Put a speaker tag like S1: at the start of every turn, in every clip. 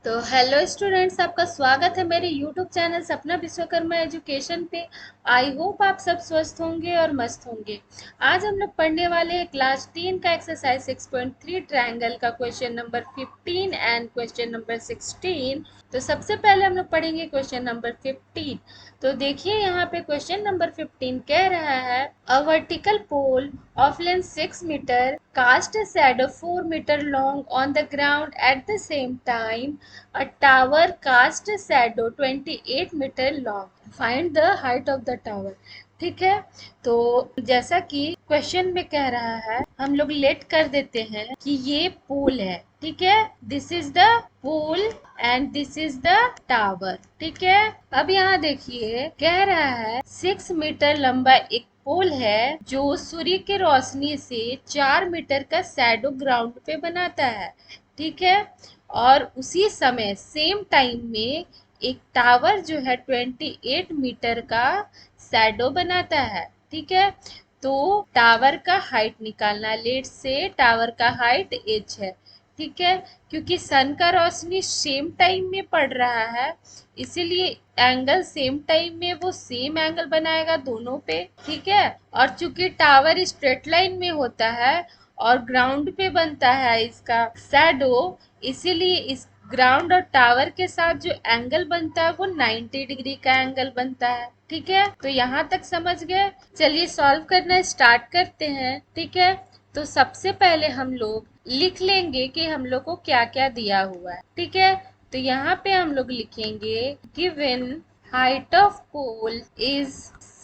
S1: तो hello students, आपका स्वागत है मेरे यूट्यूब चैनल सपना विश्वकर्मा एजुकेशन पे। आई होप आप सब स्वस्थ होंगे और मस्त होंगे। आज हम लोग पढ़ने वाले हैं क्लास 10 का एक्सरसाइज 6.3 ट्रायंगल का question number 15 and question number 16। तो सबसे पहले हम लोग पढ़ेंगे क्वेश्चन नंबर 15। तो देखिए यहाँ पे क्वेश्चन नंबर 15 कह रहा है a vertical pole of length 6 meter cast a shadow 4 meter long on the ground at the same time a tower cast a shadow 28 meter long. Find the height of the tower. ठीक है। तो जैसा कि question में कह रहा है, हम लोग लेट कर देते हैं कि ये पोल है। ठीक है, this is the pole and this is the tower. ठीक है, अब यहाँ देखिए कह रहा है 6 मीटर लंबा एक पोल है जो सूर्य की रोशनी से 4 मीटर का शैडो ग्राउंड पे बनाता है। ठीक है, और उसी समय सेम टाइम में एक टावर जो है 28 मीटर का शैडो बनाता है। ठीक है, तो टावर का हाइट निकालना। लेट से टावर का हाइट h है। ठीक है, क्योंकि सन का रोशनी सेम टाइम में पड़ रहा है, इसीलिए एंगल सेम टाइम में वो सेम एंगल बनाएगा दोनों पे। ठीक है, और चूंकि टावर स्ट्रेट लाइन में होता है और ग्राउंड पे बनता है इसका शैडो, इसीलिए इस ग्राउंड और टावर के साथ जो एंगल बनता है वो 90 डिग्री का एंगल बनता है। ठीक है, तो यहाँ तक समझ गए। चलिए सॉल्व करना स्टार्ट करते हैं। ठीक है, तो सबसे पहले हम लोग लिख लेंगे कि हम लोग को क्या क्या दिया हुआ है। ठीक है, तो यहाँ पे हम लोग लिखेंगे given height of pole is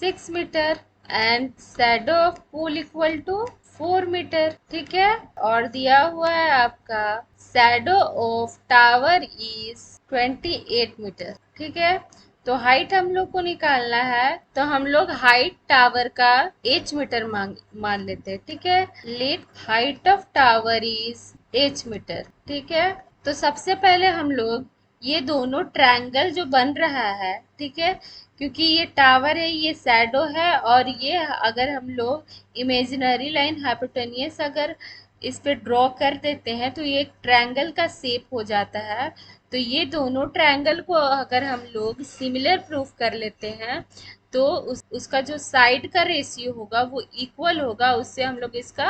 S1: 6 metre and shadow of pole equal to 4 metre. ठीक है, और दिया हुआ है आपका shadow of tower is 28 metre. ठीक है, तो हाइट हम लोग को निकालना है, तो हम लोग हाइट टावर का h मीटर मान लेते हैं। ठीक है, let height of tower is h metre. ठीक है, तो सबसे पहले हम लोग ये दोनों ट्रायंगल जो बन रहा है, ठीक है, क्योंकि ये टावर है, ये शैडो है, और ये अगर हम लोग इमेजिनरी लाइन हाइपोटेनियस अगर इस पे ड्रॉ कर देते हैं तो ये एक ट्रायंगल का शेप हो जाता है। तो ये दोनों ट्रायंगल को अगर हम लोग सिमिलर प्रूफ कर लेते हैं तो उसका जो साइड का रेशियो होगा वो इक्वल होगा, उससे हम लोग इसका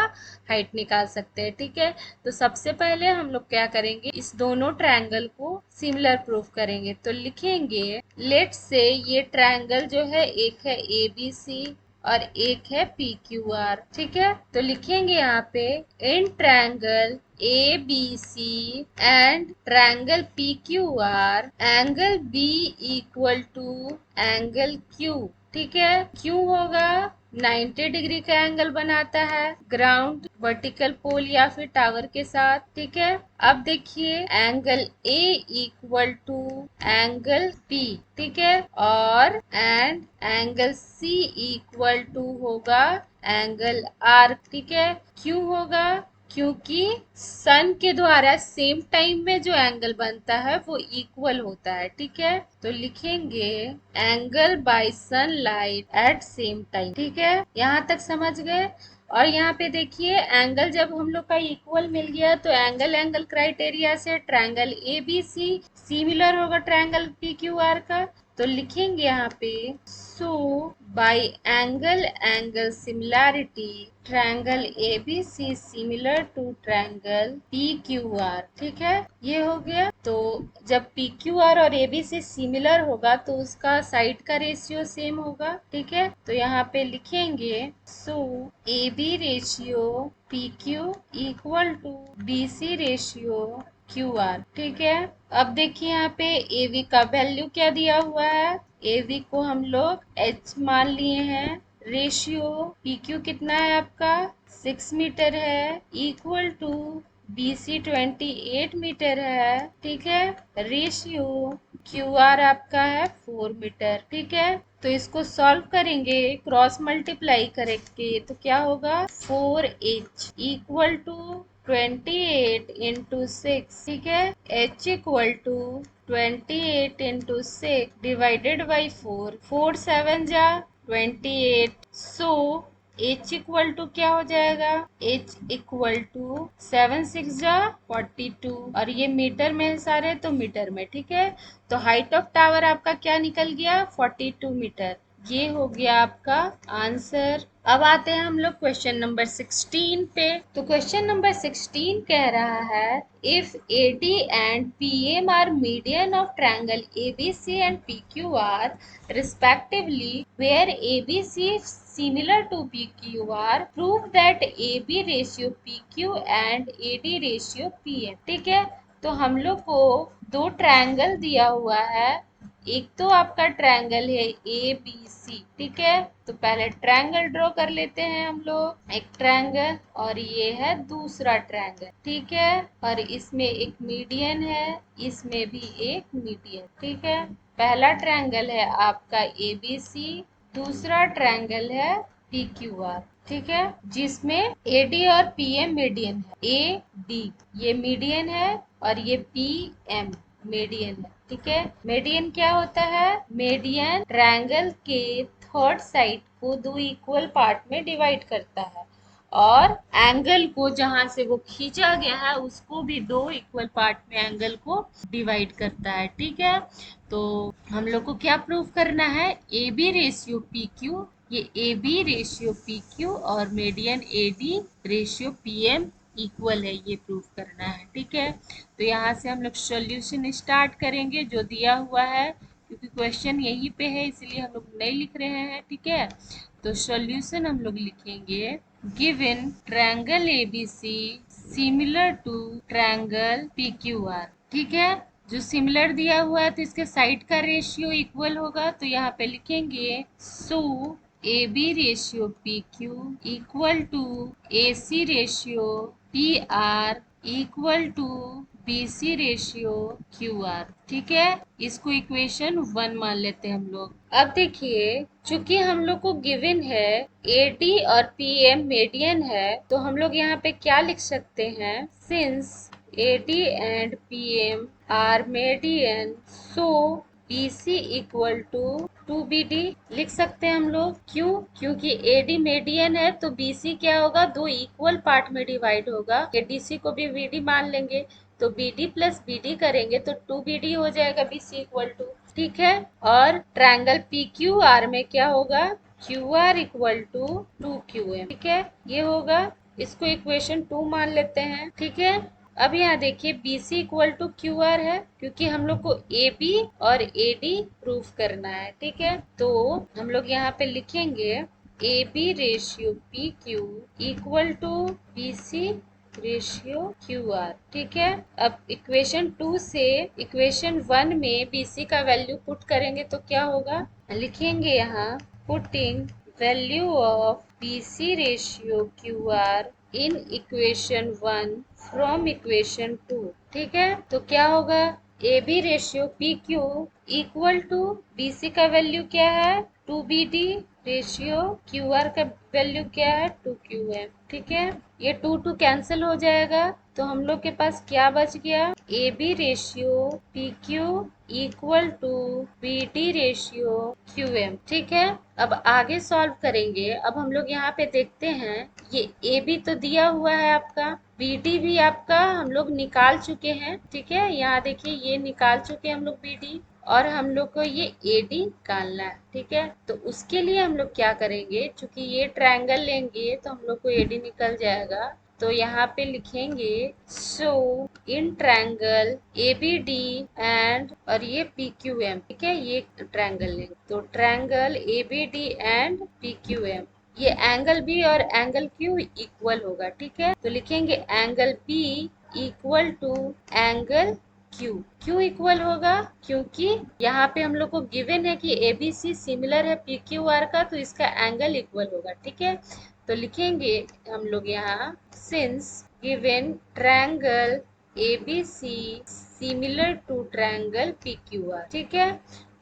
S1: हाइट निकाल सकते हैं। ठीक है, तो सबसे पहले हम लोग क्या करेंगे, इस दोनों ट्रायंगल को सिमिलर प्रूफ करेंगे। तो लिखेंगे लेट से ये ट्रायंगल जो है, एक है ए बी सी और एक है पी क्यू आर। ठीक है, तो लिखेंगे यहाँ पे in triangle A B C and triangle P Q R angle B equal to angle Q. ठीक है, क्यू होगा 90 डिग्री का एंगल बनाता है ग्राउंड वर्टिकल पोल या फिर टावर के साथ। ठीक है, अब देखिए angle A equal to angle B. ठीक है, और and angle C equal to होगा एंगल आर। ठीक है, क्यों होगा, क्योंकि सन के द्वारा सेम टाइम में जो एंगल बनता है वो इक्वल होता है। ठीक है, तो लिखेंगे angle by sunlight at same time. ठीक है, यहाँ तक समझ गए। और यहाँ पे देखिए एंगल जब हम लोग का इक्वल मिल गया तो एंगल एंगल क्राइटेरिया से triangle A B C similar होगा ट्रायंगल पी क्यू आर का। तो लिखेंगे यहाँ पे so by angle angle similarity triangle A B C similar to triangle P Q R. ठीक है, ये हो गया। तो जब पी क्यू आर और ए बी सी सिमिलर होगा तो उसका साइड का रेशियो सेम होगा। ठीक है, तो यहाँ पे लिखेंगे so A B ratio P Q equal to B C ratio Q R. ठीक है, अब देखिए यहाँ पे ए वी का वैल्यू क्या दिया हुआ है, ए वी को हम लोग एच मान लिए हैं, रेशियो पी क्यू कितना है आपका 6 मीटर है, equal to B C 28 metre है। ठीक है, रेशियो क्यू आर आपका है 4 मीटर। ठीक है, तो इसको सॉल्व करेंगे क्रॉस मल्टीप्लाई करेंगे तो क्या होगा 4h इक्वल टू 28 into 6। ठीक है, h equal to 28 into 6 divided by 4, 4 7 जा 28। सो H इक्वल टू क्या हो जाएगा, H इक्वल टू 7 6 जा 42, और ये मीटर में है सारे तो मीटर में, ठीक है। तो हाइट ऑफ टावर आपका क्या निकल गया, 42 मीटर। ये हो गया आपका आंसर। अब आते हैं हम लोग क्वेश्चन नंबर 16 पे। तो क्वेश्चन नंबर 16 कह रहा है, if AD and PM are median of triangle ABC and PQR respectively, where ABC is similar to PQR, prove that AB ratio PQ and AD ratio PM। ठीक है, तो हम लोग को दो ट्रायंगल दिया हुआ है। एक तो आपका ट्रायंगल है ABC, ठीक है। तो पहले ट्रायंगल ड्रॉ कर लेते हैं हम लोग, एक ट्रायंगल, और ये है दूसरा ट्रायंगल, ठीक है। और इसमें एक मीडियन है, इसमें भी एक मीडियन, ठीक है। पहला ट्रायंगल है आपका ABC, दूसरा ट्रायंगल है PQR, ठीक है, जिसमें AD और PM मीडियन है। AD ये मीडियन है और ये PM मीडियन है, ठीक है। मीडियन क्या होता है, मीडियन ट्रायंगल के थर्ड साइड को दो इक्वल पार्ट में डिवाइड करता है, और एंगल को जहां से वो खींचा गया है उसको भी दो इक्वल पार्ट में एंगल को डिवाइड करता है, ठीक है। तो हम लोग को क्या प्रूफ करना है, A B ratio P Q, ये A B ratio P Q और median A D ratio P M equal है, ये प्रूफ करना है, ठीक है। तो यहाँ से हम लोग सॉल्यूशन स्टार्ट करेंगे जो दिया हुआ है, क्योंकि क्वेश्चन यहीं पे है इसलिए हम लोग नहीं लिख रहे हैं, ठीक है। तो सॉल्यूशन हम लोग लिखेंगे, given triangle ABC similar to triangle PQR, ठीक है। जो सिमिलर दिया हुआ है तो इसके साइड का रेशियो इक्वल होगा, तो यहाँ पे लिखेंगे so AB ratio PQ equal to AC ratio PR equal to BC ratio QR, ठीक है। इसको इक्वेशन 1 मान लेते हैं हम लोग। अब देखिए, चूंकि हम लोग को गिवन है AD और PM मीडियन है, तो हम लोग यहाँ पे क्या लिख सकते हैं, since AD and PM are median, so BC equal to 2BD लिख सकते हैं हम लोग। क्यों, क्योंकि AD मीडियन है तो BC क्या होगा, दो इक्वल पार्ट में डिवाइड होगा, कि DC को भी BD मान लेंगे तो BD प्लस BD करेंगे तो 2BD हो जाएगा BC इक्वल टू, ठीक है। और ट्रायंगल PQR में क्या होगा, QR इक्वल टू 2QM, ठीक है, ये होगा। इसको इक्वेशन 2 मान लेते हैं, ठीक है। अब यहाँ देखिए BC इक्वल टू QR है, क्योंकि हम लोग को AB और AD प्रूफ करना है, ठीक है। तो हम लोग यहाँ पे लिखेंगे AB ratio PQ equal to BC ratio QR, ठीक है। अब इक्वेशन 2 से इक्वेशन 1 में BC का वैल्यू पुट करेंगे तो क्या होगा, लिखेंगे यहाँ putting value of BC ratio QR in equation 1 from equation 2, ठीक है। तो क्या होगा, A B ratio P Q equal to BC का वैल्यू क्या है 2BD रेशियो QR का वैल्यू क्या है 2QM, ठीक है। ये 2 कैंसिल हो जाएगा, तो हम लोग के पास क्या बच गया, A B ratio PQ equal to BD ratio QM, ठीक है। अब आगे सॉल्व करेंगे। अब हम लोग यहाँ पे देखते हैं, ये ए बी तो दिया हुआ है आपका, BD भी आपका हम लोग निकाल चुके हैं, ठीक है। यहाँ देखिए ये निकाल चुके हैं हम लोग BD, और हम लोग को ये AD निकालना है, ठीक है। तो उसके लिए हम लोग क्या करेंगे, चूंकि ये ट्रायंगल लेंगे तो हम लोग को AD निकल जाएगा, तो यहाँ पे लिखेंगे so in triangle ABD and, और ये PQM, ठीक है, ये ट्रायंगल लेंगे, तो ट्रायंगल ABD एंड PQM, ये एंगल B और एंगल Q इक्वल होगा, ठीक है। तो लिखेंगे angle B equal to angle Q equal होगा, क्योंकि यहाँ पे हम लोग को गिवन है कि ABC सिमिलर है PQR का, तो इसका एंगल इक्वल होगा, ठीक है। तो लिखेंगे हम लोग यहाँ since given triangle ABC similar to triangle PQR, ठीक है।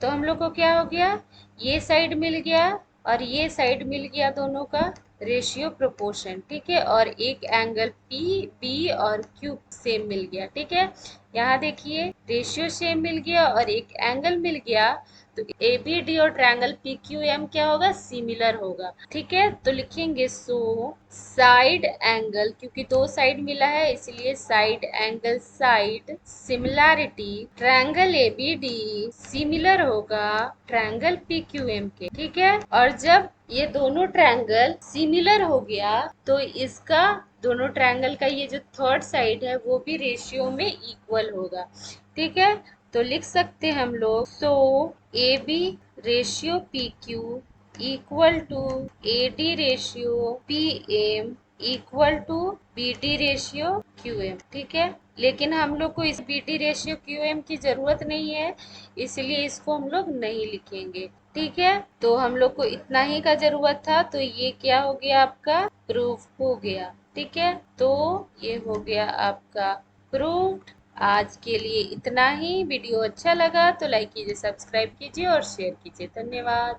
S1: तो हम लोग को क्या हो गया, ये साइड मिल गया और ये साइड मिल गया दोनों का, रेशियो प्रोपोर्शन, ठीक है। और एक एंगल पी बी और क्यू सेम मिल गया, ठीक है। यहाँ देखिए रेशियो सेम मिल गया और एक एंगल मिल गया, तो ए बी डी और ट्रायंगल पी क्यू एम क्या होगा, सिमिलर होगा, ठीक है। तो लिखेंगे सो साइड एंगल, क्योंकि दो साइड मिला है इसलिए side angle side similarity triangle A B D similar होगा ट्रायंगल पी क्यू एम के, ठीक है। और जब ये दोनों ट्रायंगल सिमिलर हो गया तो इसका दोनों ट्रायंगल का ये जो थर्ड साइड है वो भी रेशियो में इक्वल होगा, ठीक है। तो लिख सकते हैं हम लोग so A B ratio P Q equal to A D ratio P M equal to B D ratio Q M, ठीक है। लेकिन हम लोग को इस B D ratio Q M की जरूरत नहीं है, इसलिए इसको हम लोग नहीं लिखेंगे, ठीक है। तो हम लोग को इतना ही का जरूरत था, तो ये क्या हो गया, आपका प्रूफ हो गया, ठीक है। तो ये हो गया आपका प्रूफ। आज के लिए इतना ही। वीडियो अच्छा लगा तो लाइक कीजिए, सब्सक्राइब कीजिए और शेयर कीजिए। धन्यवाद।